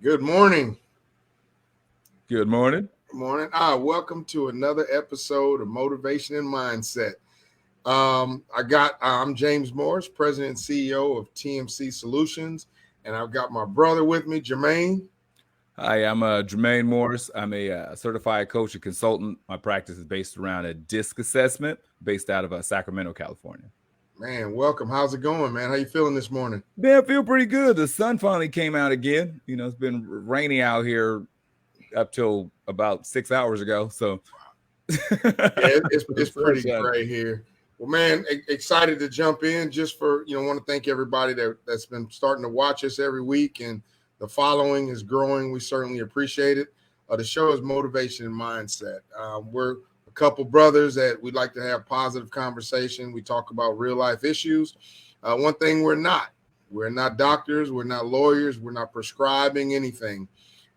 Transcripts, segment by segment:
Good morning. Good morning. Good morning. Welcome to another episode of Motivation and Mindset. I'm James Morris, President and CEO of TMC Solutions, and I've got my brother with me, Jermaine. Hi, I'm Jermaine Morris. I'm a certified coach and consultant. My practice is based around a disc assessment based out of Sacramento, California. Man, welcome. How's it going, man? How you feeling this morning? Man, I feel pretty good. The sun finally came out again. It's been rainy out here up till about 6 hours ago. So Yeah, it's pretty sunshine. gray here. Well, man, excited to jump in just for, want to thank everybody that's been starting to watch us every week, and the following is growing. We certainly appreciate it. The show is Motivation and Mindset. We're a couple brothers that we'd like to have positive conversation. We talk about real life issues. One thing we're not doctors, we're not lawyers, we're not prescribing anything.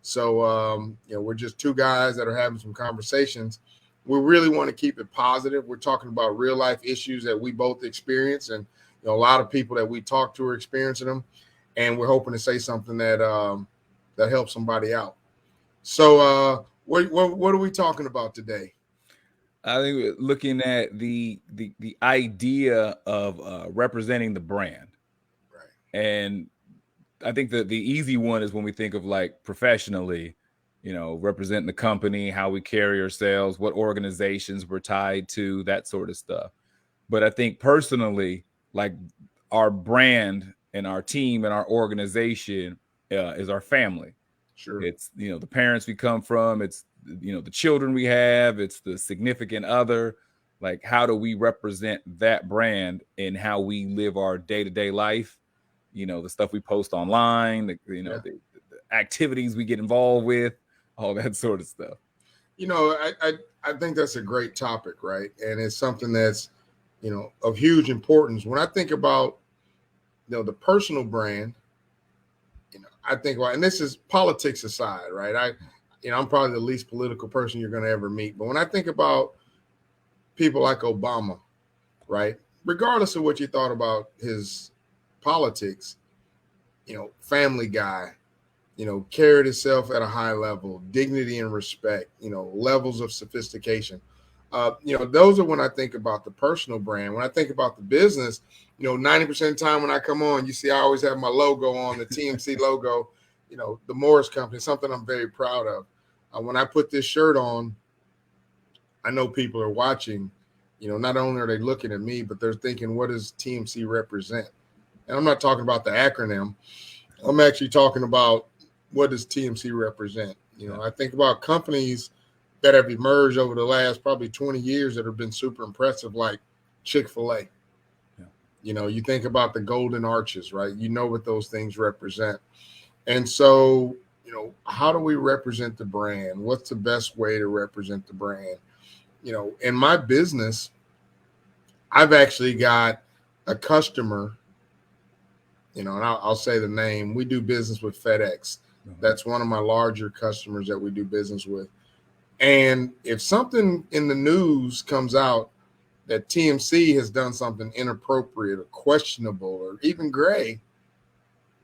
So, we're just two guys that are having some conversations. We really want to keep it positive. We're talking about real life issues that we both experience, and a lot of people that we talk to are experiencing them, and we're hoping to say something that helps somebody out. So, what are we talking about today? I think we're looking at the idea of representing the brand, Right. and I think the easy one is when we think of like professionally, representing the company, how we carry ourselves, what organizations we're tied to, that sort of stuff. But I think personally, like our brand and our team and our organization is our family. Sure. It's the parents we come from. It's the children we have. It's the significant other. Like how do we represent that brand in how we live our day to day life? The stuff we post online, Yeah. the activities we get involved with, all that sort of stuff. I think that's a great topic, right? And it's something that's of huge importance. When I think about the personal brand, I think, well, and this is politics aside, right? I'm probably the least political person you're going to ever meet. But when I think about people like Obama, right, regardless of what you thought about his politics, family guy, carried himself at a high level, dignity and respect, levels of sophistication. Those are when I think about the personal brand. When I think about the business, 90% of the time when I come on, you see I always have my logo on, the TMC logo, the Morris Company, something I'm very proud of. When I put this shirt on, I know people are watching. Not only are they looking at me, but they're thinking, what does TMC represent? And I'm not talking about the acronym. I'm actually talking about what does TMC represent. I think about companies that have emerged over the last probably 20 years that have been super impressive, like Chick-fil-A. Yeah. You think about the golden arches, right? You know what those things represent. And so, how do we represent the brand? What's the best way to represent the brand? In my business, I've actually got a customer, and I'll say the name. We do business with FedEx. That's one of my larger customers that we do business with. And if something in the news comes out that TMC has done something inappropriate or questionable or even gray,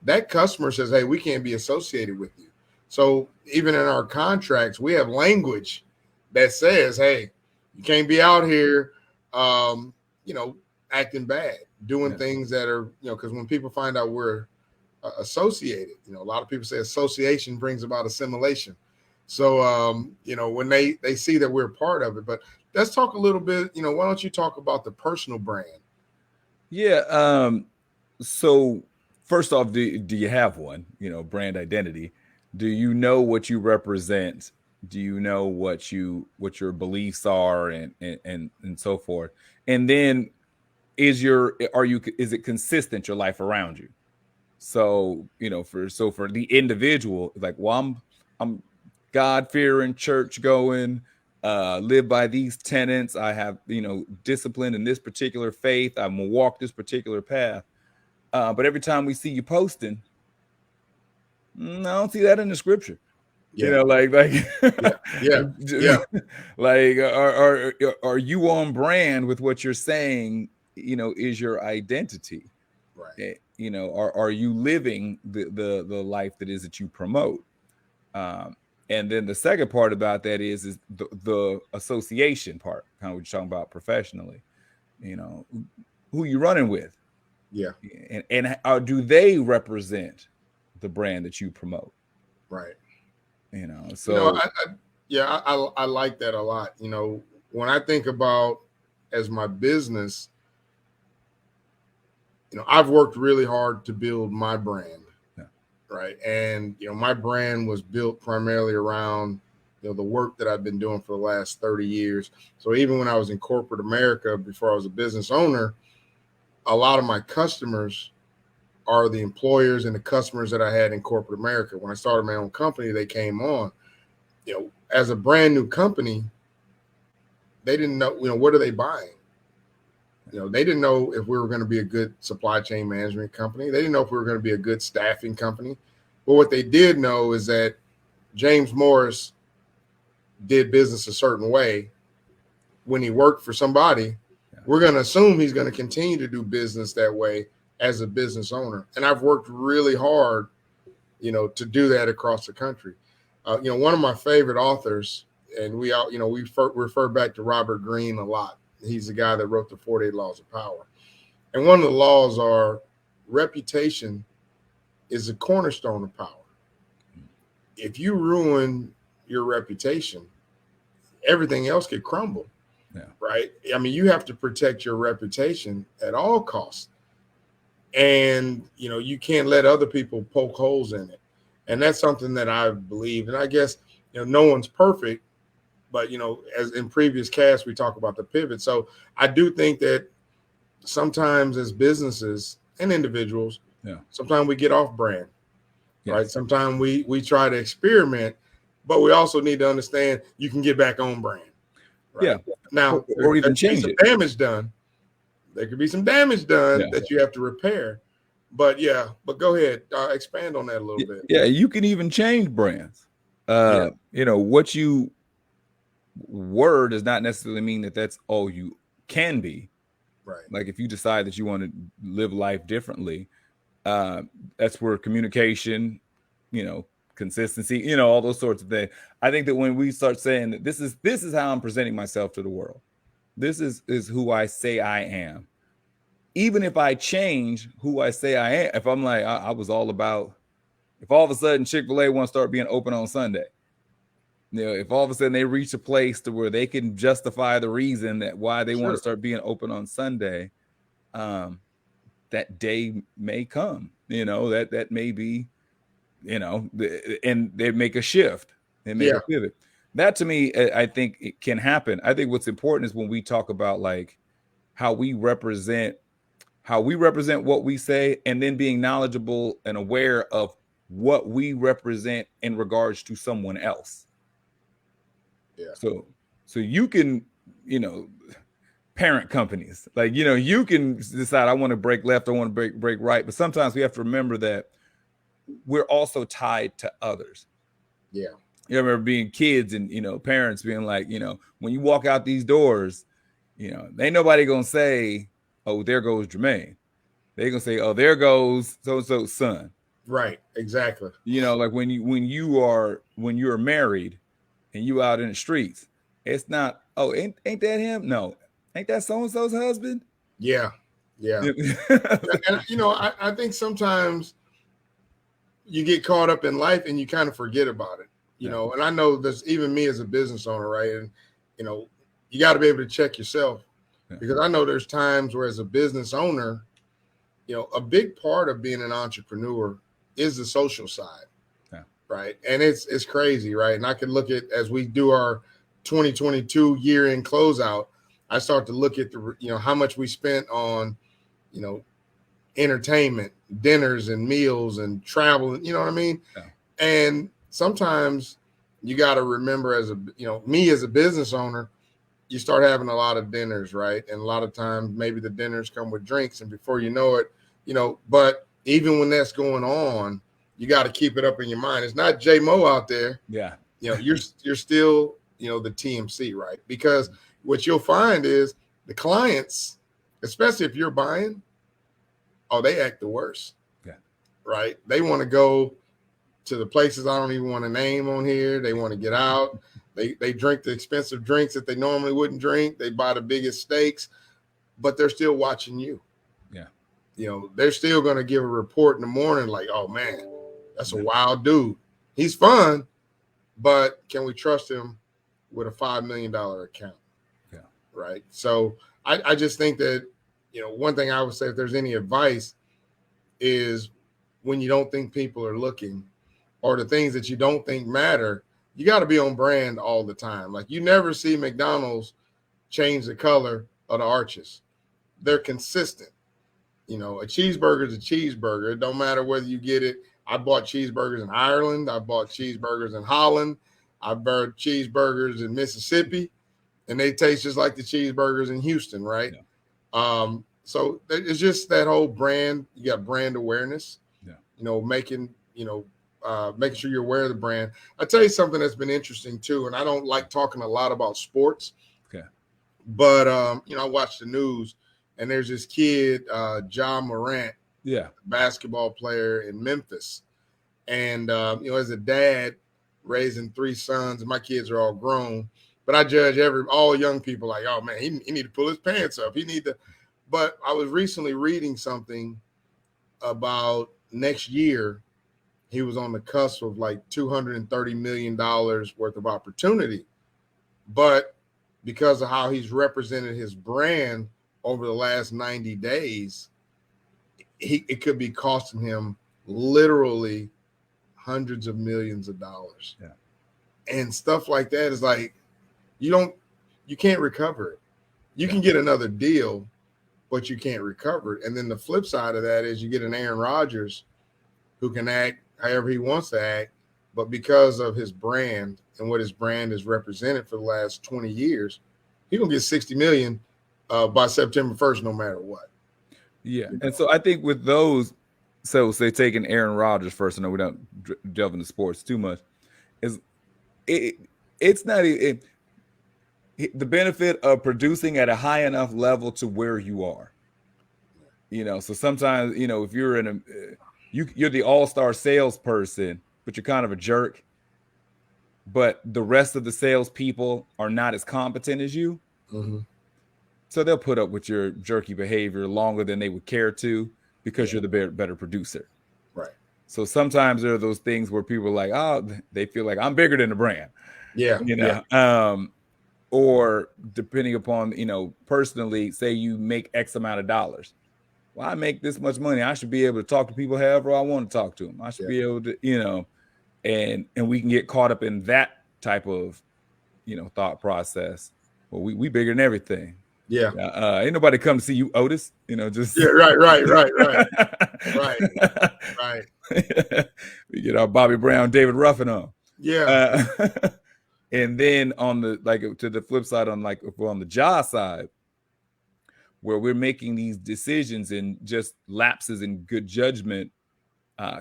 that customer says, hey, we can't be associated with you. So even in our contracts, we have language that says, hey, you can't be out here, um, you know, acting bad, doing things that are, because when people find out we're associated, a lot of people say association brings about assimilation. So, when they see that we're part of it, but let's talk a little bit, why don't you talk about the personal brand? Yeah. So first off, do you have one? Brand identity. Do you know what you represent? Do you know what your beliefs are and so forth? And then is it consistent your life around you? So for the individual, like, well, I'm God fearing, church going, live by these tenets. I have discipline in this particular faith. I'm gonna walk this particular path. But every time we see you posting, I don't see that in the scripture. Yeah, Like yeah, yeah, yeah. like are you on brand with what you're saying? Is your identity? Right. Are you living the life that is that you promote? Um, and then the second part about that is the association part, kind of what you're talking about professionally. You know, who you running with, Yeah. and do they represent the brand that you promote? Right. You know, You know, so I like that a lot. You know, when I think about as my business, you know, I've worked really hard to build my brand, yeah, right? And you know, my brand was built primarily around the work that I've been doing for the last 30 years. So even when I was in corporate America, before I was a business owner, a lot of my customers are the employers and the customers that I had in corporate America. When I started my own company, they came on. You know, as a brand new company, they didn't know, what are they buying? You know, they didn't know if we were going to be a good supply chain management company. They didn't know if we were going to be a good staffing company. But what they did know is that James Morris did business a certain way when he worked for somebody. yeah, We're going to assume he's going to continue to do business that way as a business owner. And I've worked really hard, to do that across the country. One of my favorite authors, and we all, we refer back to Robert Greene a lot. He's the guy that wrote the 48 Laws of Power. And one of the laws are reputation is the cornerstone of power. If you ruin your reputation, everything else could crumble, yeah, right? I mean, you have to protect your reputation at all costs. And, you can't let other people poke holes in it. And that's something that I believe. And I guess, no one's perfect, but, as in previous casts, we talk about the pivot. So I do think that sometimes as businesses and individuals, yeah, sometimes we get off brand, right? yes, Sometimes we try to experiment, but we also need to understand you can get back on brand, yeah, right? Now, there or even could be change some it. damage done. There could be some damage done Yeah. that you have to repair. But yeah, but go ahead, expand on that a little bit. Yeah, you can even change brands. Yeah, What you were does not necessarily mean that that's all you can be. right. Like if you decide that you want to live life differently, uh, that's where communication, you know, consistency, all those sorts of things. I think that when we start saying that this is how I'm presenting myself to the world, this is who I say I am. Even if I change who I say I am, if I'm like I was all about, if all of a sudden Chick-fil-A wants to start being open on Sunday, if all of a sudden they reach a place to where they can justify the reason that why they want to Sure. start being open on Sunday, um, that day may come. That may be, and they make a shift, they make a Yeah. pivot. That to me, I think it can happen. I think what's important is when we talk about like how we represent what we say, and then being knowledgeable and aware of what we represent in regards to someone else. Yeah. So you can, you know, parent companies, like, you can decide I want to break left, I want to break right, but sometimes we have to remember that we're also tied to others. Yeah. You remember being kids and, parents being like, when you walk out these doors, ain't nobody gonna say, oh, there goes Jermaine. They're gonna say, oh, there goes so and so's son. Right. Exactly. Like when you're married and you out in the streets, it's not, oh, ain't that him? No, ain't that so and so's husband? Yeah. Yeah. And I think sometimes you get caught up in life and you kind of forget about it, Yeah. and I know there's even me as a business owner, right? And you know, you got to be able to check yourself, Yeah. because I know there's times where as a business owner, a big part of being an entrepreneur is the social side. Yeah. Right. And it's crazy, right? And I can look at, as we do our 2022 year end closeout, I start to look at how much we spent on, you know, entertainment, dinners and meals and travel, you know what I mean? Yeah. And sometimes you got to remember, as me as a business owner, you start having a lot of dinners, right? And a lot of times maybe the dinners come with drinks, and before you know it, but even when that's going on, you got to keep it up in your mind. It's not J Mo out there. Yeah. You're still, the TMC, right? Because what you'll find is the clients, especially if you're buying, oh, they act the worst. Yeah. Right? They want to go to the places I don't even want to name on here. They want to get out. They drink the expensive drinks that they normally wouldn't drink. They buy the biggest steaks, but they're still watching you. Yeah. They're still going to give a report in the morning like, oh, man, that's a wild dude. He's fun, but can we trust him with a $5 million account? Yeah. Right. So I just think that, one thing I would say, if there's any advice, is when you don't think people are looking, or the things that you don't think matter, you got to be on brand all the time. Like, you never see McDonald's change the color of the arches. They're consistent. A cheeseburger is a cheeseburger. It don't matter whether you get it. I bought cheeseburgers in Ireland. I bought cheeseburgers in Holland. I bought cheeseburgers in Mississippi, and they taste just like the cheeseburgers in Houston, right? Yeah. So it's just that whole brand. You got brand awareness. Yeah. Making sure you're aware of the brand. I'll tell you something that's been interesting too, and I don't like talking a lot about sports. Okay. But I watch the news, and there's this kid, Ja Morant, basketball player in Memphis. And as a dad raising 3 sons, and my kids are all grown, but I judge all young people like, oh man, he need to pull his pants up. But I was recently reading something about next year. He was on the cusp of like $230 million worth of opportunity. But because of how he's represented his brand over the last 90 days, it could be costing him literally hundreds of millions of dollars. Yeah. And stuff like that is like, you can't recover it. You can get another deal, but you can't recover it. And then the flip side of that is you get an Aaron Rodgers who can act however he wants to act, but because of his brand and what his brand has represented for the last 20 years, he's gonna get 60 million by September 1st, no matter what. Yeah. And so I think with those, so say taking Aaron Rodgers first, I know we don't delve into sports too much, it's not the benefit of producing at a high enough level to where you are. So sometimes, if you're you're the all-star salesperson, but you're kind of a jerk, but the rest of the salespeople are not as competent as you. Mm-hmm. So they'll put up with your jerky behavior longer than they would care to, because you're the better producer. Right. So sometimes there are those things where people are like, oh, they feel like I'm bigger than the brand. Yeah. Or depending upon, personally, say you make X amount of dollars. Well, I make this much money. I should be able to talk to people however I want to talk to them. I should be able to, and we can get caught up in that type of, thought process. Well, we bigger than everything. Yeah. Ain't nobody come to see you, Otis. Just right. We get our Bobby Brown, David Ruffin on. Yeah. And then on the to the flip side, if we're on the job side, where we're making these decisions and just lapses in good judgment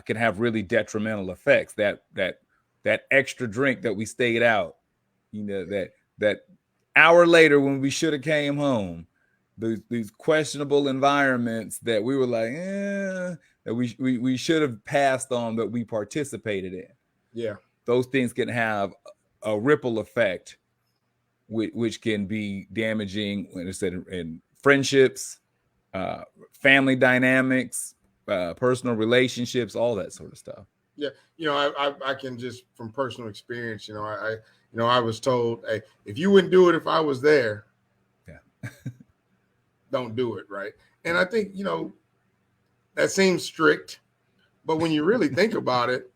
can have really detrimental effects. That extra drink that we stayed out, that hour later when we should have came home, these questionable environments that we were like, that we should have passed on, but we participated in. Yeah. Those things can have a ripple effect, which can be damaging, when I said, in friendships, family dynamics, personal relationships, all that sort of stuff. Yeah. I can just, from personal experience, I was told, hey, if you wouldn't do it if I was there, don't do it. Right. And I think, that seems strict, but when you really think about it,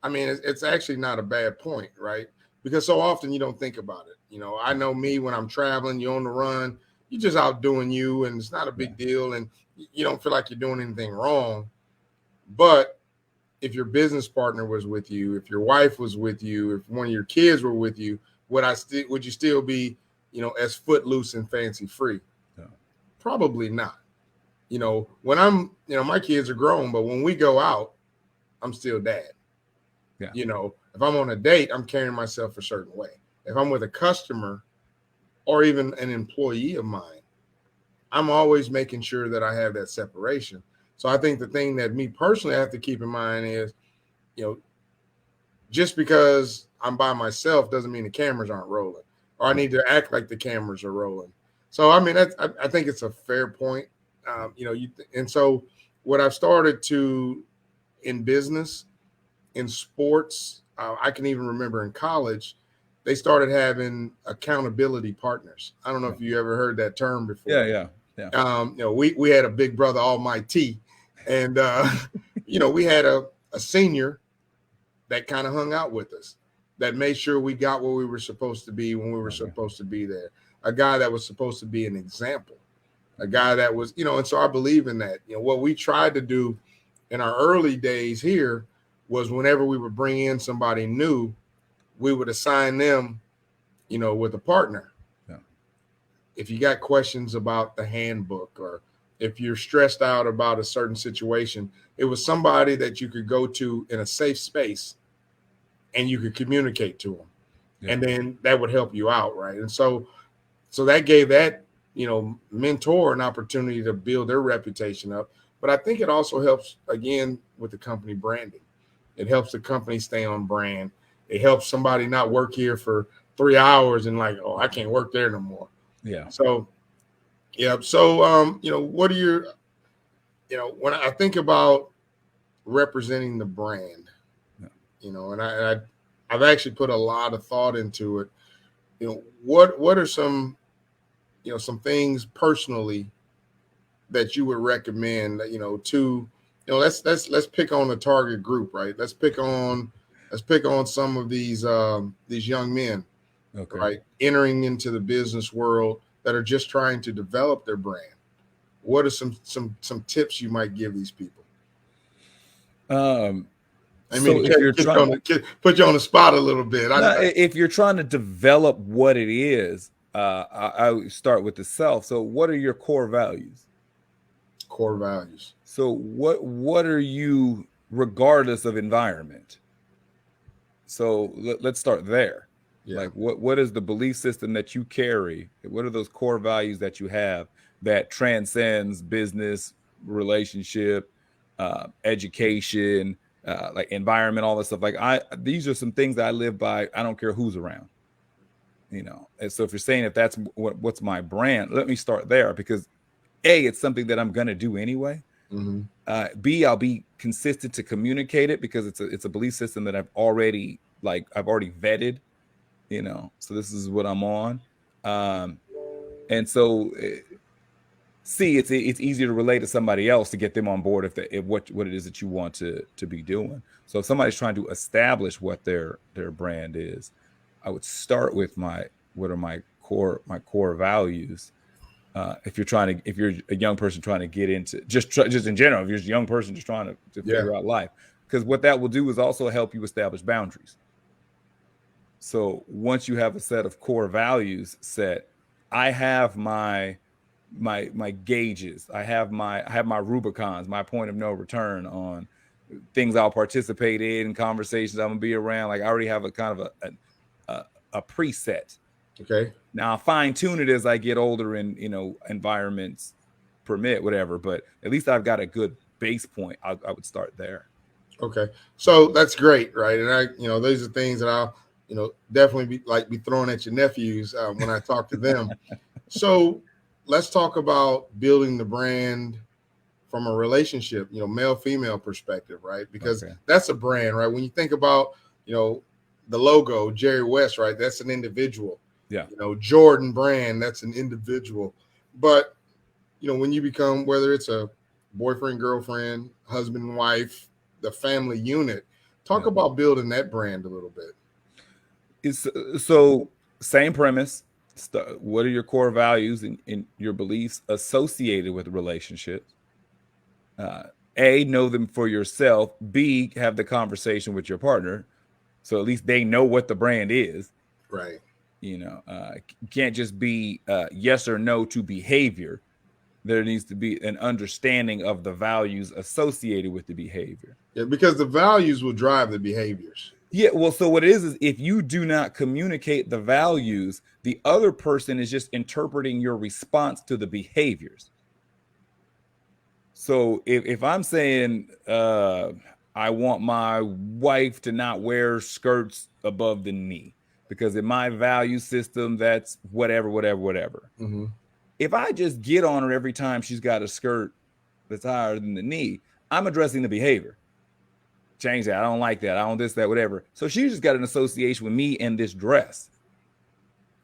I mean, it's actually not a bad point, right? Because so often you don't think about it. I know me, when I'm traveling, you're on the run, you're just out doing you, and it's not a big deal, and you don't feel like you're doing anything wrong. But if your business partner was with you, if your wife was with you, if one of your kids were with you, would you still be, as footloose and fancy free? No. Probably not. When I'm, my kids are grown, but when we go out, I'm still dad. Yeah. If I'm on a date, I'm carrying myself a certain way. If I'm with a customer or even an employee of mine, I'm always making sure that I have that separation. So I think the thing that me personally have to keep in mind is, just because I'm by myself doesn't mean the cameras aren't rolling, or I need to act like the cameras are rolling. So I mean, I think it's a fair point. And so what I've started to in business, in sports, I can even remember in college, they started having accountability partners. I don't know Yeah. if you ever heard that term Yeah. before. Yeah. Yeah. We had a big brother almighty, and we had a senior that kind of hung out with us, that made sure we got where we were supposed to be when we were Okay. supposed to be there. A guy that was supposed to be an example, a guy that was, and so I believe in that. What we tried to do in our early days here was whenever we would bring in somebody new, we would assign them, with a partner. Yeah. If you got questions about the handbook, or if you're stressed out about a certain situation, it was somebody that you could go to in a safe space and you could communicate to them. Yeah. And then that would help you out, right? And so that gave that, mentor an opportunity to build their reputation up. But I think it also helps, again, with the company branding. It helps the company stay on brand. It helps somebody not work here for 3 hours and like, oh, I can't work there no more. Yeah. So yeah. So what are your, when I think about representing the brand, Yeah. I've actually put a lot of thought into it. What are some, some things personally that you would recommend, to, let's pick on the target group, right? Let's pick on some of these young men, Okay. right, entering into the business world that are just trying to develop their brand. What are some tips you might give these people? Um, I mean, so if you're trying, put you on the spot a little bit. no, if you're trying to develop what it is, I would start with the self. So what are your core values? Core values. So what are you regardless of environment? So let's start there. Yeah. Like what is the belief system that you carry? What are those core values that you have that transcends business, relationship, education, like environment, all this stuff? Like these are some things that I live by. I don't care who's around. And so if you're saying if that's what's my brand, let me start there, because A, it's something that I'm gonna do anyway. Mm-hmm. B, I'll be consistent to communicate it because it's a belief system that I've already vetted, so this is what I'm on. And so C, it's easier to relate to somebody else to get them on board if what it is that you want to be doing. So if somebody's trying to establish what their brand is, I would start with what are my core values. If you're a young person trying to get into just in general, if you're a young person just trying to figure out life, because what that will do is also help you establish boundaries. So once you have a set of core values set, I have my gauges. I have my Rubicons, my point of no return on things I'll participate in, conversations I'm gonna be around. Like I already have a kind of a preset. Okay. Now I fine tune it as I get older and environments permit, whatever. But at least I've got a good base point. I would start there. Okay. So that's great, right? And these are things that I'll, definitely be throwing at your nephews when I talk to them. So let's talk about building the brand from a relationship, male female perspective, right? Because that's a brand, right? When you think about, the logo, Jerry West, right? That's an individual. Yeah. Jordan Brand, that's an individual. But, when you become, whether it's a boyfriend, girlfriend, husband, wife, the family unit, talk about building that brand a little bit. So same premise. What are your core values and your beliefs associated with relationships? A, know them for yourself. B, have the conversation with your partner, so at least they know what the brand is. Right. Can't just be yes or no to behavior. There needs to be an understanding of the values associated with the behavior. Yeah, because the values will drive the behaviors. Yeah, well, so what it is if you do not communicate the values, the other person is just interpreting your response to the behaviors. So if I'm saying, I want my wife to not wear skirts above the knee because in my value system, that's whatever, whatever, whatever. Mm-hmm. If I just get on her every time she's got a skirt that's higher than the knee, I'm addressing the behavior. Change that. I don't like that. I don't this, that, whatever. So she just got an association with me and this dress,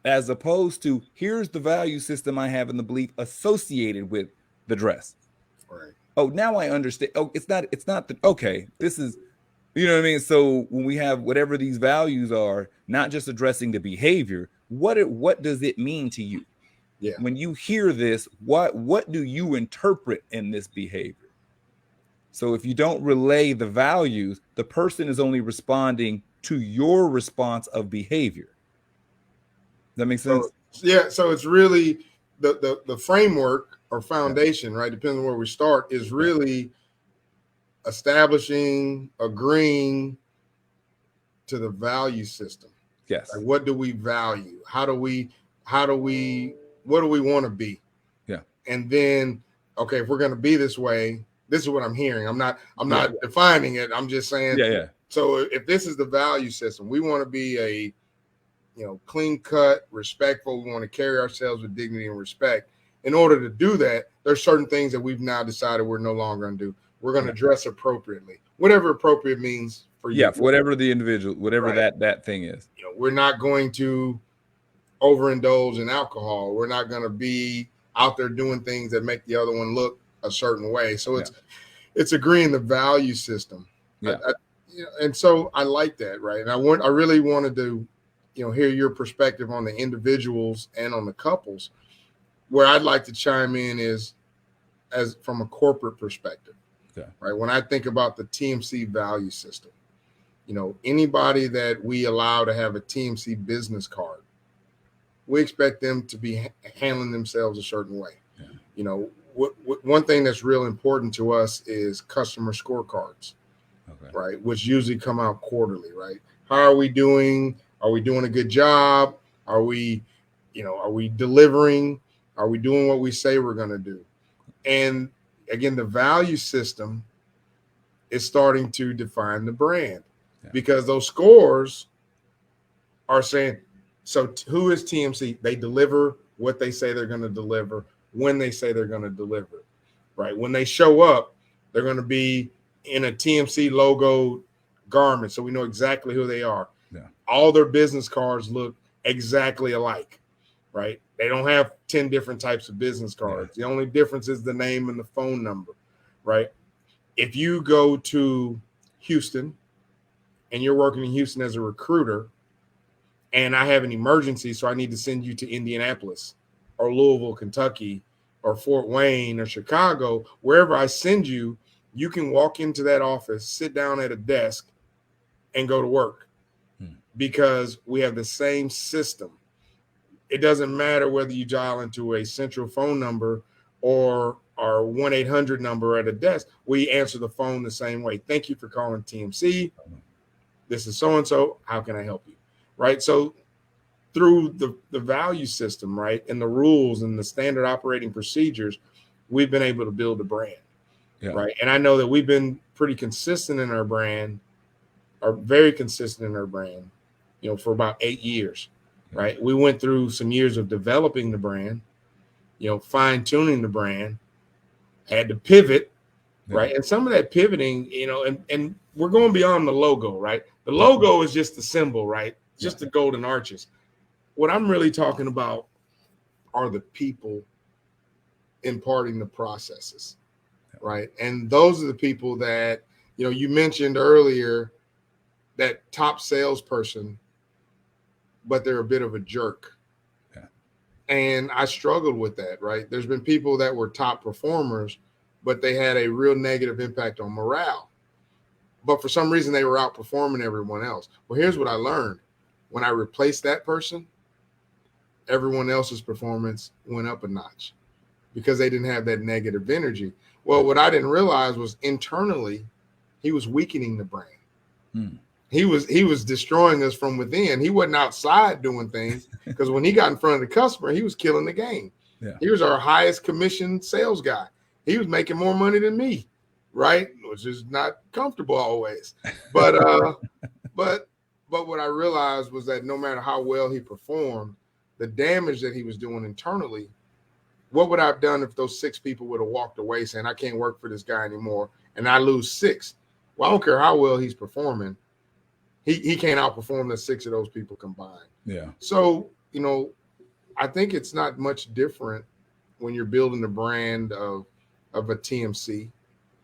as opposed to here's the value system I have in the belief associated with the dress. Right. Oh, now I understand. Oh, it's not the okay. This is, you know what I mean? So when we have whatever these values are, not just addressing the behavior, what does it mean to you? Yeah. When you hear this, what do you interpret in this behavior? So if you don't relay the values, the person is only responding to your response of behavior. Does that make sense? So, yeah. So it's really the framework or foundation, right? Depending on where we start, is really establishing, agreeing to the value system. Yes. Like, what do we value? What do we want to be? Yeah. And then, okay, if we're going to be this way, this is what I'm hearing. I'm not defining it. I'm just saying. Yeah. So if this is the value system, we want to be a, clean cut, respectful. We want to carry ourselves with dignity and respect. In order to do that, there's certain things that we've now decided we're no longer going to do. We're going to dress appropriately, whatever appropriate means for you. Yeah, for whatever the individual, whatever that thing is. We're not going to overindulge in alcohol. We're not going to be out there doing things that make the other one look a certain way. So it's agreeing the value system. Yeah. And so I like that, right? And I really wanted to, hear your perspective on the individuals and on the couples. Where I'd like to chime in is as from a corporate perspective, right? When I think about the TMC value system, anybody that we allow to have a TMC business card, we expect them to be handling themselves a certain way. Yeah. One thing that's real important to us is customer scorecards, right? Which usually come out quarterly, right? How are we doing? Are we doing a good job? Are we delivering? Are we doing what we say we're going to do? And again, the value system is starting to define the brand because those scores are saying, so who is TMC? They deliver what they say they're going to deliver when they say they're going to deliver, right? When they show up, they're going to be in a TMC logo garment, so we know exactly who they are. Yeah. All their business cards look exactly alike, right? They don't have 10 different types of business cards. Yeah. The only difference is the name and the phone number, right? If you go to Houston and you're working in Houston as a recruiter and I have an emergency, so I need to send you to Indianapolis or Louisville, Kentucky, or Fort Wayne or Chicago, wherever I send you, you can walk into that office, sit down at a desk, and go to work because we have the same system. It doesn't matter whether you dial into a central phone number or our 1-800 number at a desk. We answer the phone the same way. Thank you for calling TMC. This is so-and-so. How can I help you? Right? So through the value system, right, and the rules and the standard operating procedures, we've been able to build a brand, right? And I know that we've been pretty consistent in our brand, or very consistent in our brand, for about 8 years, right? We went through some years of developing the brand, fine-tuning the brand, had to pivot, right? And some of that pivoting, and we're going beyond the logo, right? The logo is just the symbol, right? Just the golden arches. What I'm really talking about are the people imparting the processes, right? And those are the people that, you mentioned earlier, that top salesperson, but they're a bit of a jerk. Yeah. And I struggled with that, right? There's been people that were top performers, but they had a real negative impact on morale. But for some reason, they were outperforming everyone else. Well, here's what I learned. When I replaced that person, everyone else's performance went up a notch because they didn't have that negative energy. Well, what I didn't realize was internally, he was weakening the brand. He was destroying us from within. He wasn't outside doing things because when he got in front of the customer, he was killing the game. Yeah. He was our highest commission sales guy. He was making more money than me, right? Which is not comfortable always. But but what I realized was that no matter how well he performed, the damage that he was doing internally, what would I have done if those 6 people would have walked away saying, I can't work for this guy anymore, and I lose 6? Well, I don't care how well he's performing. He can't outperform the 6 of those people combined. Yeah. So, I think it's not much different when you're building the brand of a TMC,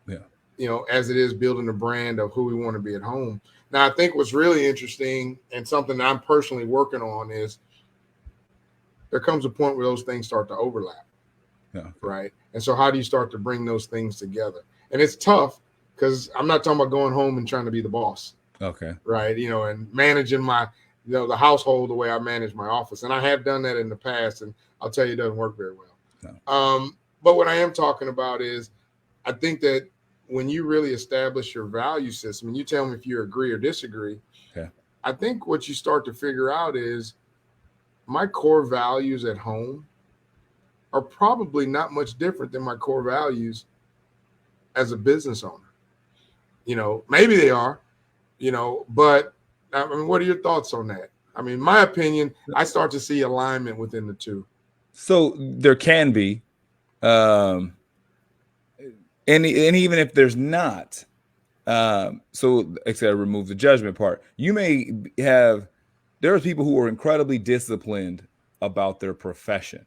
Yeah. as it is building the brand of who we want to be at home. Now, I think what's really interesting and something that I'm personally working on is there comes a point where those things start to overlap. Yeah. Right. And so how do you start to bring those things together? And it's tough because I'm not talking about going home and trying to be the boss. Okay. Right. And managing my, the household the way I manage my office. And I have done that in the past. And I'll tell you, it doesn't work very well. No. But what I am talking about is I think that when you really establish your value system, and you tell me if you agree or disagree, okay, I think what you start to figure out is my core values at home are probably not much different than my core values as a business owner. Maybe they are, but I mean, what are your thoughts on that? I mean, my opinion, I start to see alignment within the two. So there can be, and even if there's not, so like I said, remove the judgment part. You may have, there are people who are incredibly disciplined about their profession,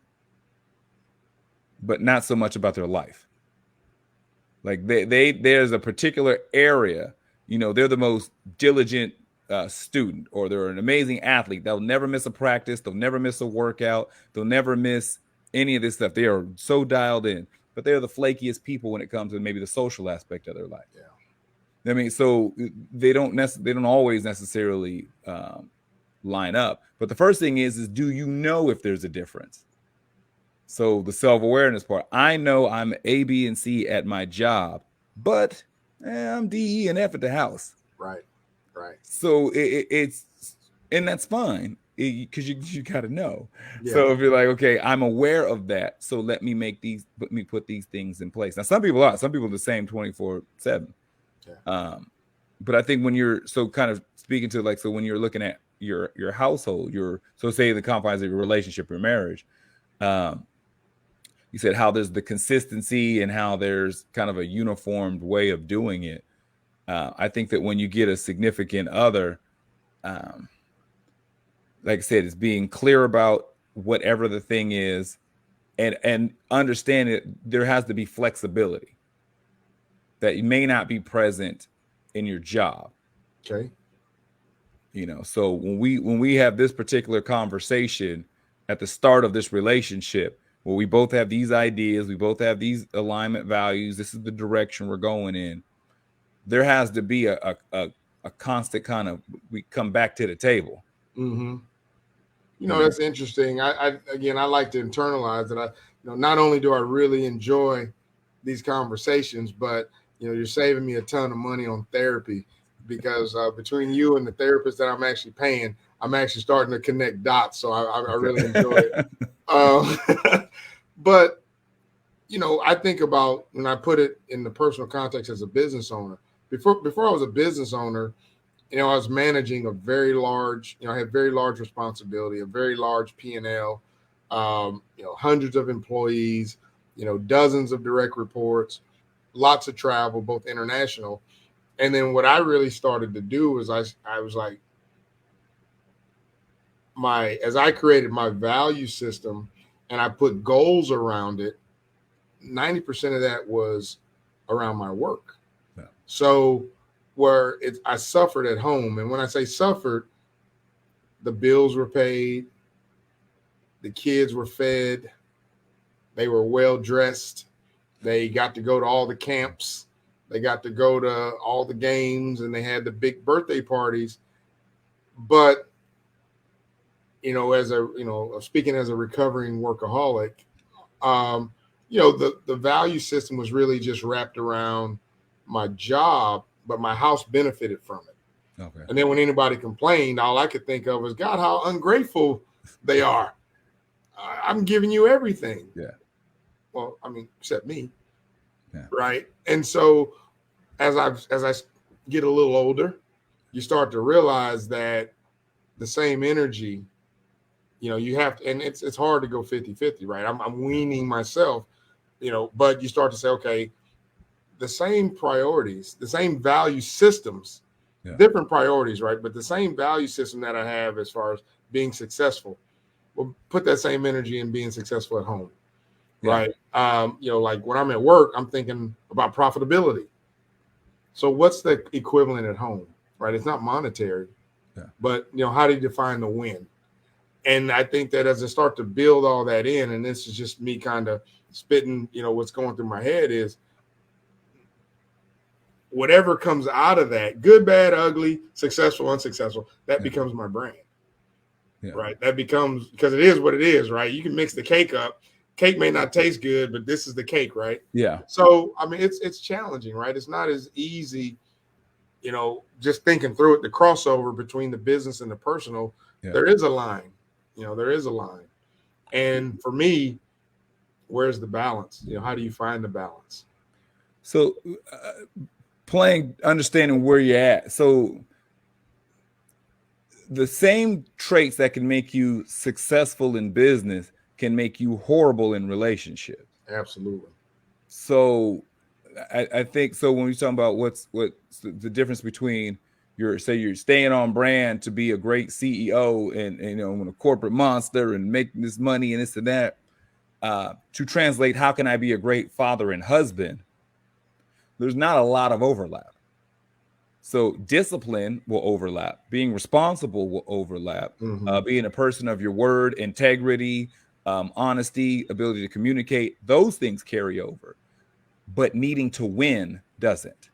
but not so much about their life. Like there's a particular area, they're the most diligent student, or they're an amazing athlete. They'll never miss a practice. They'll never miss a workout. They'll never miss any of this stuff. They are so dialed in, but they're the flakiest people when it comes to maybe the social aspect of their life. Yeah. I mean, so they don't always necessarily line up. But the first thing is do you know if there's a difference? So the self-awareness part, I know I'm A, B, and C at my job, but I'm D, E, and F at the house. Right. So it's, and that's fine because you got to know. Yeah. So if you're like, okay, I'm aware of that, so let me put these things in place. Now, some people are the same 24/7. Yeah. But I think when you're so kind of speaking to so when you're looking at your household, so say the confines of your relationship, your marriage, you said how there's the consistency and how there's kind of a uniformed way of doing it. I think that when you get a significant other, like I said, it's being clear about whatever the thing is, and understand it. There has to be flexibility that may not be present in your job. Okay. So when we have this particular conversation at the start of this relationship, where we both have these ideas, we both have these alignment values, this is the direction we're going in, there has to be a constant kind of, we come back to the table. Mm-hmm. That's interesting. I like to internalize that. Not only do I really enjoy these conversations, but you're saving me a ton of money on therapy, because between you and the therapist that I'm actually paying, I'm actually starting to connect dots. So I really enjoy it. But I think about, when I put it in the personal context as a business owner. Before I was a business owner, I was managing a very large, I had very large responsibility, a very large P&L, hundreds of employees, dozens of direct reports, lots of travel, both international. And then what I really started to do was I was like, as I created my value system and I put goals around it, 90% of that was around my work. Yeah. So where I suffered at home. And when I say suffered, the bills were paid, the kids were fed, they were well dressed, they got to go to all the camps, they got to go to all the games, and they had the big birthday parties. But speaking as a recovering workaholic, the value system was really just wrapped around my job, but my house benefited from it. Okay. And then when anybody complained, all I could think of was, God, how ungrateful they are. I'm giving you everything. Yeah. Well, I mean, except me. Yeah. Right. And so as I get a little older, you start to realize that the same energy, you have to, and it's hard to go 50-50, right? I'm weaning myself, but you start to say, okay, the same priorities, the same value systems, Yeah. different priorities, right? But the same value system that I have as far as being successful, well, put that same energy in being successful at home, Yeah. right? Like when I'm at work, I'm thinking about profitability. So what's the equivalent at home, right? It's not monetary, Yeah. but how do you define the win? And I think that as I start to build all that in, and this is just me kind of spitting, what's going through my head is whatever comes out of that, good, bad, ugly, successful, unsuccessful, that Yeah. becomes my brand, Yeah. right? That becomes, because it is what it is, right? You can mix the cake up. Cake may not taste good, but this is the cake, right? Yeah. So, I mean, it's challenging, right? It's not as easy, just thinking through it, the crossover between the business and the personal, Yeah. there is a line, there is a line. And for me, where's the balance? How do you find the balance? So, understanding where you're at. So, the same traits that can make you successful in business can make you horrible in relationships. Absolutely. So, I think so. When we're talking about what's the difference between you're staying on brand to be a great CEO and a corporate monster and making this money and this and that, to translate, how can I be a great father and husband? There's not a lot of overlap. So discipline will overlap. Being responsible will overlap. Mm-hmm. Being a person of your word, integrity, honesty, ability to communicate, those things carry over. But needing to win doesn't.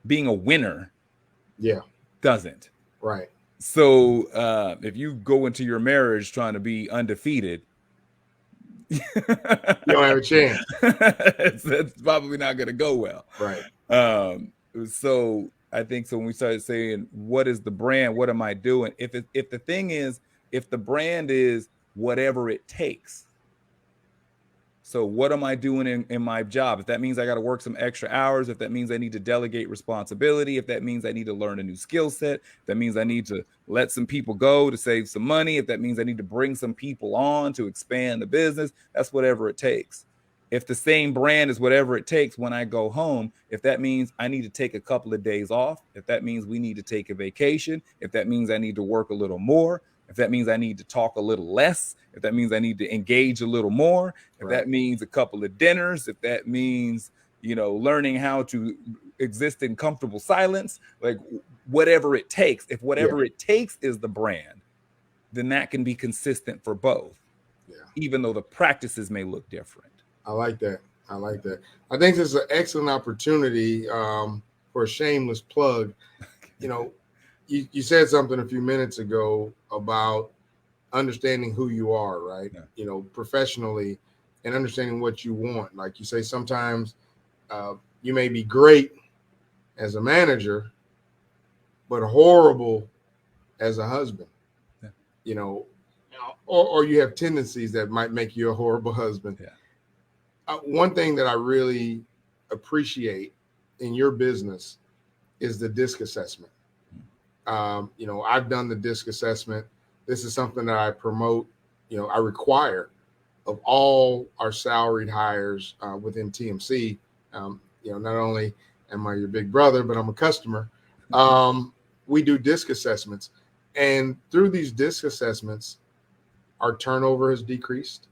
Being a winner Yeah. doesn't. Right. So if you go into your marriage trying to be undefeated, You don't have a chance. it's probably not going to go well. Right. So I think so when we started saying, what is the brand? What am I doing? If the thing is, if the brand is whatever it takes. So what am I doing in my job? If that means I got to work some extra hours, if that means I need to delegate responsibility, if that means I need to learn a new skill set, if that means I need to let some people go to save some money, if that means I need to bring some people on to expand the business, that's whatever it takes. If the same brand is whatever it takes when I go home, if that means I need to take a couple of days off, if that means we need to take a vacation, if that means I need to work a little more, if that means I need to talk a little less, if that means I need to engage a little more, if Right. that means a couple of dinners, if that means, learning how to exist in comfortable silence, like whatever it takes, if Yeah. whatever it takes is the brand, then that can be consistent for both, Yeah. even though the practices may look different. I like that. I like that. I think this is an excellent opportunity for a shameless plug. You know, you said something a few minutes ago about understanding who you are, right? Yeah. Professionally and understanding what you want. Like you say, sometimes you may be great as a manager, but horrible as a husband, Yeah. you know, or you have tendencies that might make you a horrible husband. Yeah. One thing that I really appreciate in your business is the DISC assessment. I've done the DISC assessment. This is something that I promote, I require of all our salaried hires within TMC. Not only am I your big brother, but I'm a customer. We do DISC assessments. And through these DISC assessments, our turnover has decreased.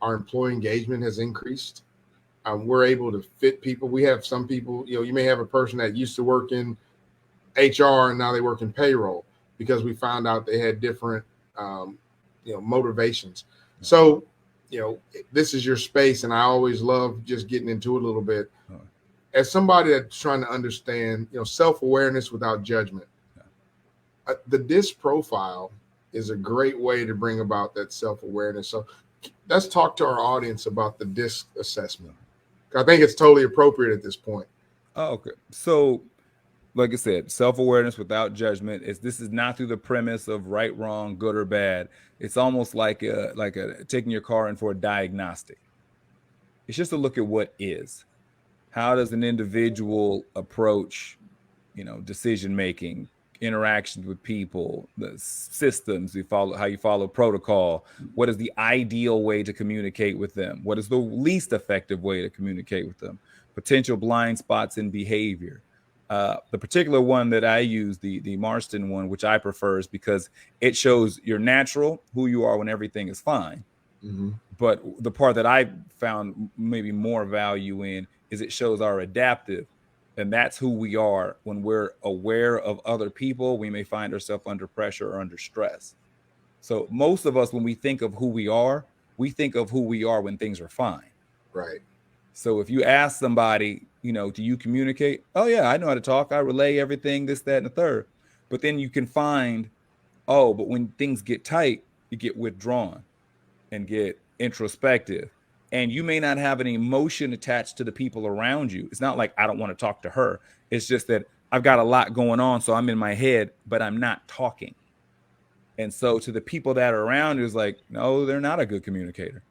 Our employee engagement has increased. We're able to fit people. We have some people, you may have a person that used to work in HR and now they work in payroll because we found out they had different, motivations. So, this is your space, and I always love just getting into it a little bit. As somebody that's trying to understand, self-awareness without judgment, the DISC profile is a great way to bring about that self-awareness. So let's talk to our audience about the DISC assessment. I think it's totally appropriate at this point. Oh, okay. So, like I said, self-awareness without judgment. This is not through the premise of right, wrong, good or bad. It's almost like taking your car in for a diagnostic. It's just a look at what is. How does an individual approach, decision making, interactions with people, the systems you follow, how you follow protocol? What is the ideal way to communicate with them? What is the least effective way to communicate with them? Potential blind spots in behavior. The particular one that I use, the Marston one, which I prefer, is because it shows your natural, who you are when everything is fine. Mm-hmm. But the part that I found maybe more value in is it shows our adaptive. And that's who we are when we're aware of other people. We may find ourselves under pressure or under stress. So most of us, when we think of who we think of who we are when things are fine. Right. So if you ask somebody, do you communicate? Oh, yeah, I know how to talk. I relay everything, this, that, and the third. But then you can find, oh, but when things get tight, you get withdrawn and get introspective. And you may not have an emotion attached to the people around you. It's not like I don't want to talk to her. It's just that I've got a lot going on. So I'm in my head, but I'm not talking. And so to the people that are around you, is like, no, they're not a good communicator.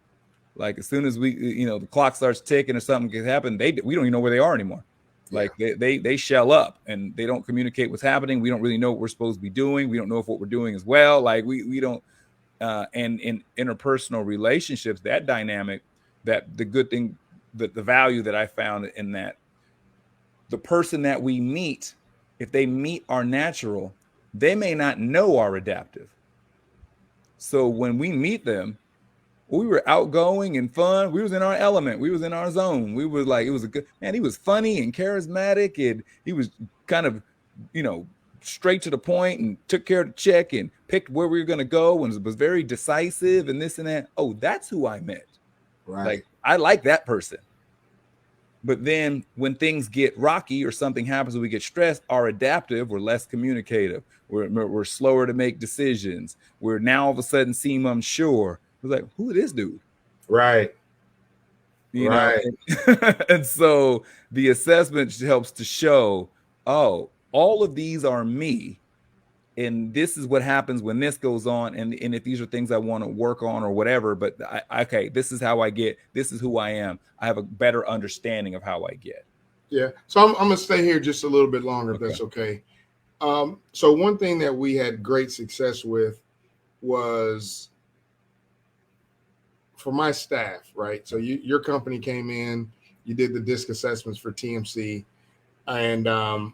Like as soon as the clock starts ticking or something can happen, we don't even know where they are anymore. Like they shell up and they don't communicate what's happening. We don't really know what we're supposed to be doing. We don't know if what we're doing is well. Like we don't. And in interpersonal relationships, that dynamic, that the good thing, that the value that I found in that, the person that we meet, if they meet our natural, they may not know our adaptive. So when we meet them, we were outgoing and fun. We was in our element. We was in our zone. We was like, it was a good man. He was funny and charismatic, and he was kind of, straight to the point and took care of the check and picked where we were going to go and was very decisive and this and that. Oh, that's who I met. Right. Like, I like that person. But then when things get rocky or something happens and we get stressed, our adaptive, we're less communicative. We're slower to make decisions. We're now all of a sudden seem unsure. We're like, who is this dude? Right. Right. And so the assessment helps to show, oh, all of these are me. And this is what happens when this goes on. And if these are things I want to work on or whatever, but okay, this is how I get, this is who I am. I have a better understanding of how I get. Yeah. So I'm going to stay here just a little bit longer, if that's okay. So one thing that we had great success with was for my staff, right? So your company came in, you did the DISC assessments for TMC, and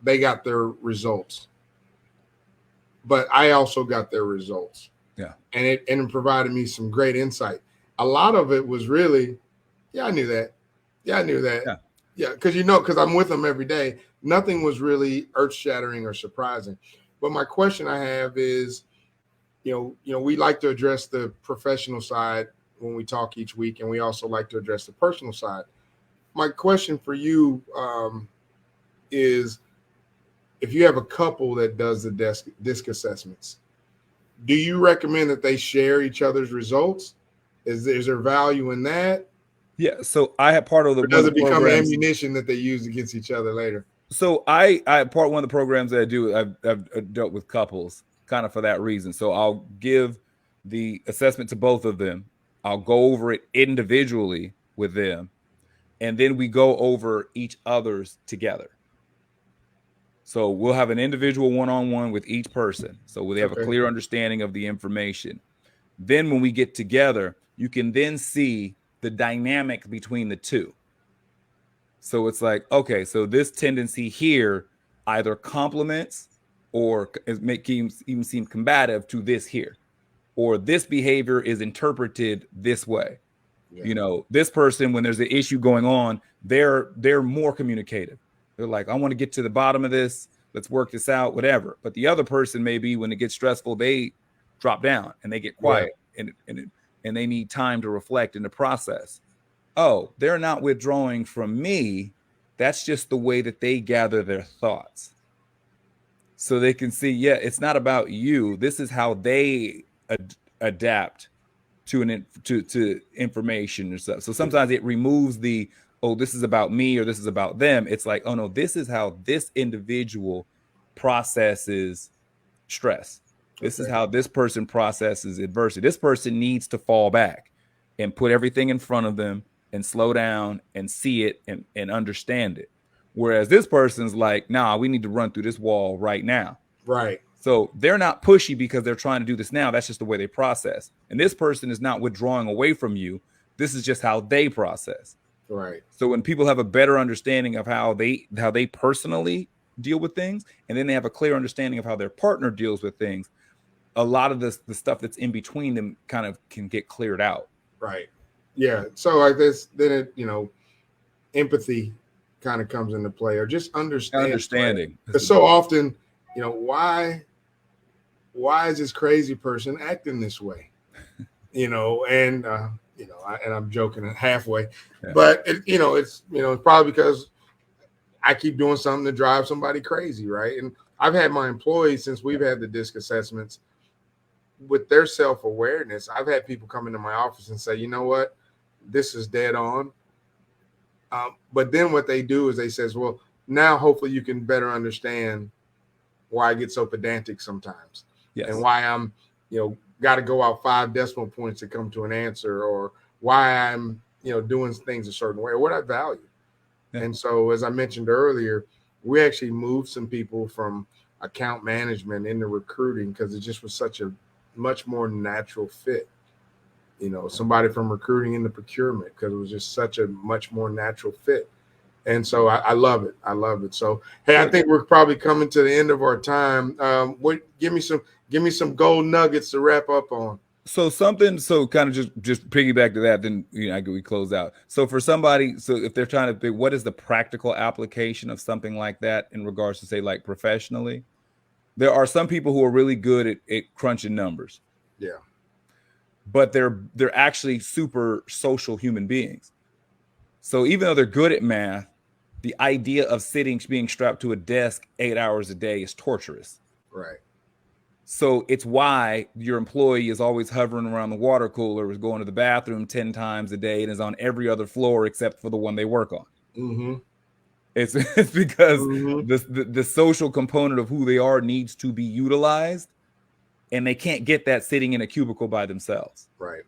they got their results. But I also got their results. Yeah. And it provided me some great insight. A lot of it was really, I knew that. Yeah, I knew that. Yeah, because I'm with them every day. Nothing was really earth-shattering or surprising. But my question I have is, we like to address the professional side when we talk each week, and we also like to address the personal side. My question for you is, if you have a couple that does the DISC assessments, do you recommend that they share each other's results? Is there value in that? Yeah. So I have part of the. Or does it become ammunition that they use against each other later? So I part one of the programs that I do, I've dealt with couples kind of for that reason. So I'll give the assessment to both of them. I'll go over it individually with them, and then we go over each other's together. So we'll have an individual one-on-one with each person. So they have a clear understanding of the information. Then when we get together, you can then see the dynamic between the two. So it's like, okay, so this tendency here either complements or even seem combative to this here, or this behavior is interpreted this way. Yeah. This person, when there's an issue going on, they're more communicative. They're like, I want to get to the bottom of this. Let's work this out, whatever. But the other person, maybe when it gets stressful, they drop down and they get quiet, and they need time to reflect and to process. Oh, they're not withdrawing from me. That's just the way that they gather their thoughts. So they can see, it's not about you. This is how they adapt to information or stuff. So sometimes it removes the, oh, this is about me or this is about them. It's like, oh no, this is how this individual processes stress. This is how this person processes adversity. This person needs to fall back and put everything in front of them and slow down and see it and understand it. Whereas this person's like, nah, we need to run through this wall right now. Right. So they're not pushy because they're trying to do this now. That's just the way they process. And this person is not withdrawing away from you. This is just how they process. Right. So when people have a better understanding of how they personally deal with things, and then they have a clear understanding of how their partner deals with things, a lot of the stuff that's in between them kind of can get cleared out. Right. Yeah. So like this, then it, empathy kind of comes into play, or just Understanding. Right? Because so often, why is this crazy person acting this way? And I'm joking halfway, but it's probably because I keep doing something to drive somebody crazy, right? And I've had my employees, since we've had the DISC assessments, with their self-awareness, I've had people come into my office and say, you know what, this is dead on. But then what they do is they says, well, now hopefully you can better understand why I get so pedantic sometimes. Yes. And why I'm, got to go out 5 decimal points to come to an answer, or why I'm, doing things a certain way, or what I value. Yeah. And so, as I mentioned earlier, we actually moved some people from account management into recruiting because it just was such a much more natural fit. Somebody from recruiting into procurement because it was just such a much more natural fit. And so I love it. I love it. So, hey, I think we're probably coming to the end of our time. Give me some gold nuggets to wrap up on. So kind of just piggyback to that, then we close out. So for somebody, so if they're trying to think, what is the practical application of something like that in regards to, say, like professionally? There are some people who are really good at crunching numbers. Yeah. But they're actually super social human beings. So even though they're good at math, the idea of being strapped to a desk 8 hours a day is torturous. Right. So it's why your employee is always hovering around the water cooler, is going to the bathroom 10 times a day, and is on every other floor except for the one they work on. Mm-hmm. It's because the social component of who they are needs to be utilized, and they can't get that sitting in a cubicle by themselves. Right.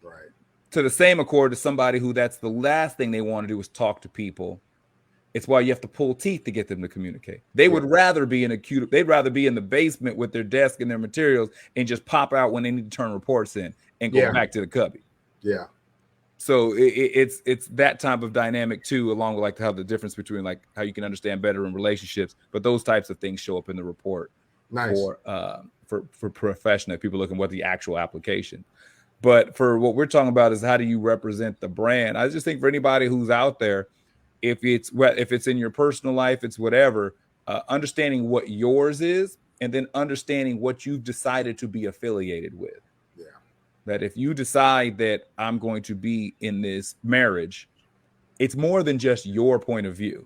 Right. To the same accord as somebody who that's the last thing they want to do is talk to people. It's why you have to pull teeth to get them to communicate. They would rather be in they'd rather be in the basement with their desk and their materials and just pop out when they need to turn reports in and go back to the cubby. Yeah. So it's that type of dynamic too, along with like how the difference between like how you can understand better in relationships, but those types of things show up in the report. Nice. For professional people looking what the actual application. But for what we're talking about is how do you represent the brand? I just think for anybody who's out there, if it's in your personal life, it's whatever, understanding what yours is, and then understanding what you've decided to be affiliated with. Yeah. That if you decide that I'm going to be in this marriage, it's more than just your point of view.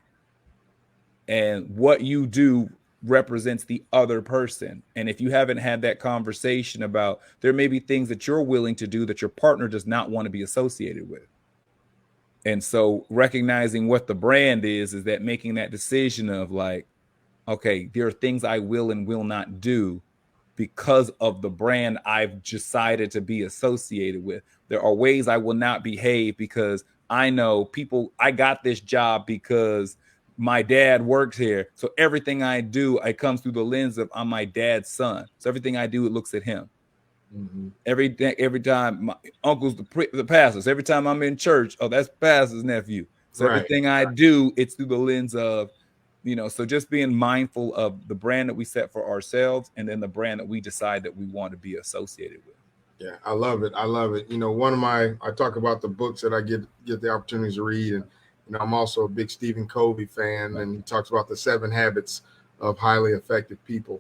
And what you do represents the other person. And if you haven't had that conversation about, there may be things that you're willing to do that your partner does not want to be associated with. And so recognizing what the brand is that making that decision of like, okay, there are things I will and will not do because of the brand I've decided to be associated with. There are ways I will not behave because I know I got this job because my dad works here. So everything I do, it comes through the lens of I'm my dad's son. So everything I do, it looks at him. Mm-hmm. Every time my uncle's the pastors. Every time I'm in church, oh, that's pastor's nephew. So everything I do, it's through the lens of, so just being mindful of the brand that we set for ourselves, and then the brand that we decide that we want to be associated with. Yeah, I love it. I love it. I talk about the books that I get the opportunities to read, and I'm also a big Stephen Covey fan, and he talks about the 7 habits of highly effective people.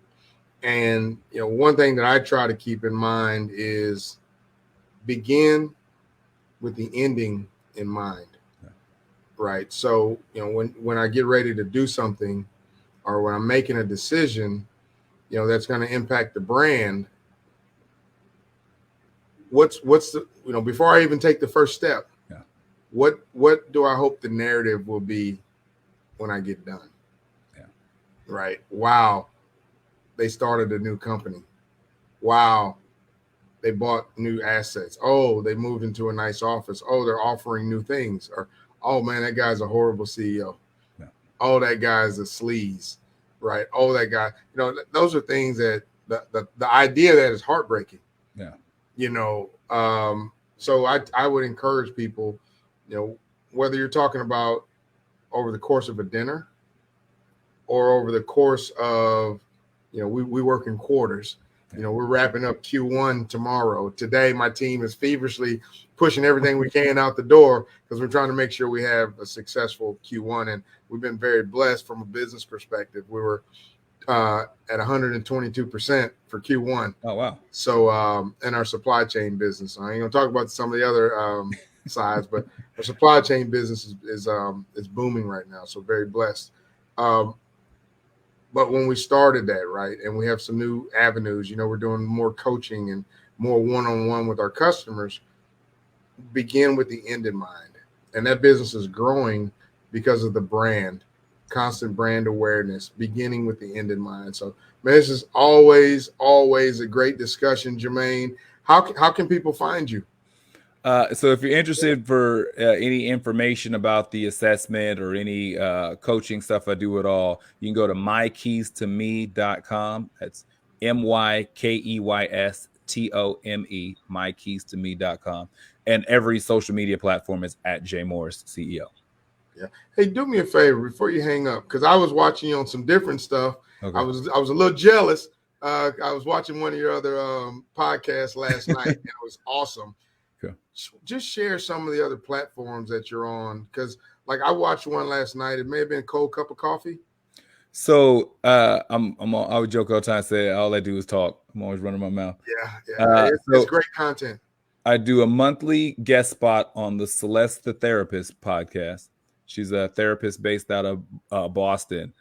And, one thing that I try to keep in mind is begin with the ending in mind. Yeah. Right. So, when I get ready to do something, or when I'm making a decision, that's going to impact the brand. What's the, before I even take the first step, what do I hope the narrative will be when I get done? Yeah. Right. Wow. They started a new company. Wow. they bought new assets. Oh, they moved into a nice office. Oh, they're offering new things. Or, oh man, that guy's a horrible CEO. Yeah. Oh, that guy's a sleaze, right? Oh, that guy. Those are things that the idea that is heartbreaking. Yeah. So I would encourage people, whether you're talking about over the course of a dinner or over the course of, we work in quarters. We're wrapping up Q1 tomorrow. Today, my team is feverishly pushing everything we can out the door because we're trying to make sure we have a successful Q1. And we've been very blessed from a business perspective. We were at 122% for Q1. Oh, wow. So in our supply chain business, I ain't gonna talk about some of the other sides, but our supply chain business is booming right now. So very blessed. But when we started that, right, and we have some new avenues, we're doing more coaching and more one-on-one with our customers, begin with the end in mind. And that business is growing because of the brand, constant brand awareness, beginning with the end in mind. So, man, this is always a great discussion, Jermaine. How can people find you? So if you're interested for any information about the assessment or any coaching stuff I do at all, you can go to mykeystome.com. That's MYKEYSTOME, mykeystome.com. And every social media platform is at J Morris CEO. Yeah. Hey, do me a favor before you hang up, because I was watching you on some different stuff. Okay. I was a little jealous. I was watching one of your other podcasts last night, and it was awesome. Okay. Just share some of the other platforms that you're on, because like I watched one last night. It may have been a cold cup of coffee. So I would joke all the time, say all I do is talk. I'm always running my mouth. Yeah. It's great content. I do a monthly guest spot on the Celeste the Therapist podcast. She's a therapist based out of Boston.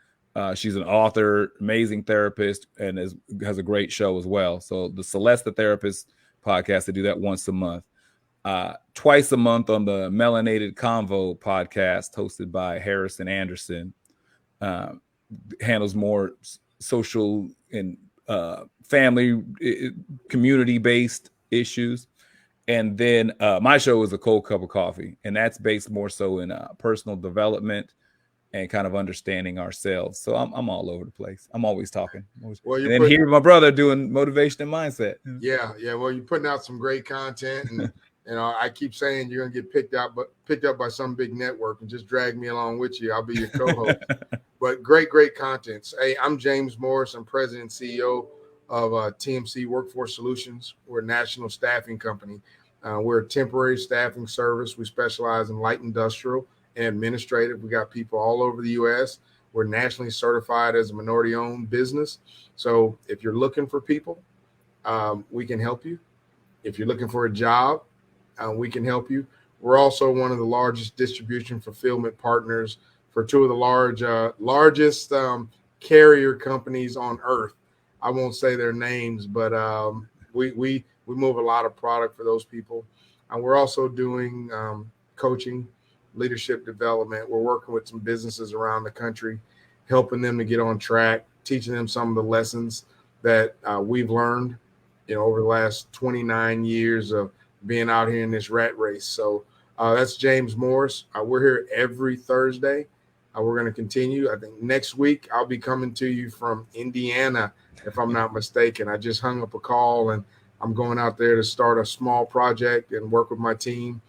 She's an author, amazing therapist, and has a great show as well. So the Celeste the Therapist podcast, I do that once a month. Twice a month on the Melanated Convo podcast, hosted by Harrison Anderson. Handles more social and family, community-based issues. And then my show is A Cold Cup of Coffee, and that's based more so in personal development and kind of understanding ourselves. So I'm all over the place. I'm always talking. Well, and then here my brother doing motivation and mindset. Yeah. Well, you're putting out some great content, and I keep saying you're gonna get picked up by some big network, and just drag me along with you. I'll be your co-host. But great content. Hey, I'm James Morris. I'm president and CEO of TMC Workforce Solutions. We're a national staffing company. We're a temporary staffing service. We specialize in light industrial and administrative. We got people all over the U.S. We're nationally certified as a minority-owned business. So if you're looking for people, we can help you. If you're looking for a job, we can help you. We're also one of the largest distribution fulfillment partners for two of the largest carrier companies on earth. I won't say their names, but we move a lot of product for those people. And we're also doing coaching, leadership development. We're working with some businesses around the country, helping them to get on track, teaching them some of the lessons that we've learned, over the last 29 years of being out here in this rat race. So that's James Morris. We're here every Thursday. We're going to continue. I think next week I'll be coming to you from Indiana, if I'm not mistaken. I just hung up a call, and I'm going out there to start a small project and work with my team.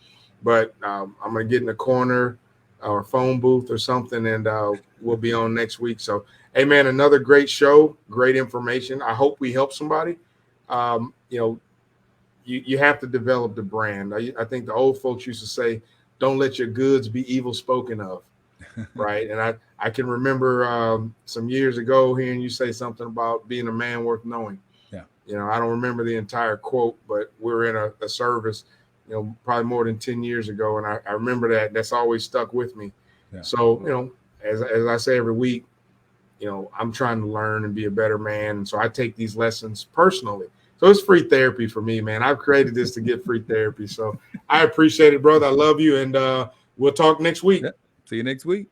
But I'm going to get in the corner or phone booth or something, and we'll be on next week. So, hey, man, another great show, great information. I hope we help somebody. You have to develop the brand. I think the old folks used to say, don't let your goods be evil spoken of. Right. And I can remember some years ago hearing you say something about being a man worth knowing. Yeah. I don't remember the entire quote, but we were in a service, probably more than 10 years ago. And I remember that. That's always stuck with me. Yeah. So, as I say every week, I'm trying to learn and be a better man. And so I take these lessons personally. So it's free therapy for me, man. I've created this to get free therapy. So I appreciate it, brother. I love you. And we'll talk next week. Yeah. See you next week.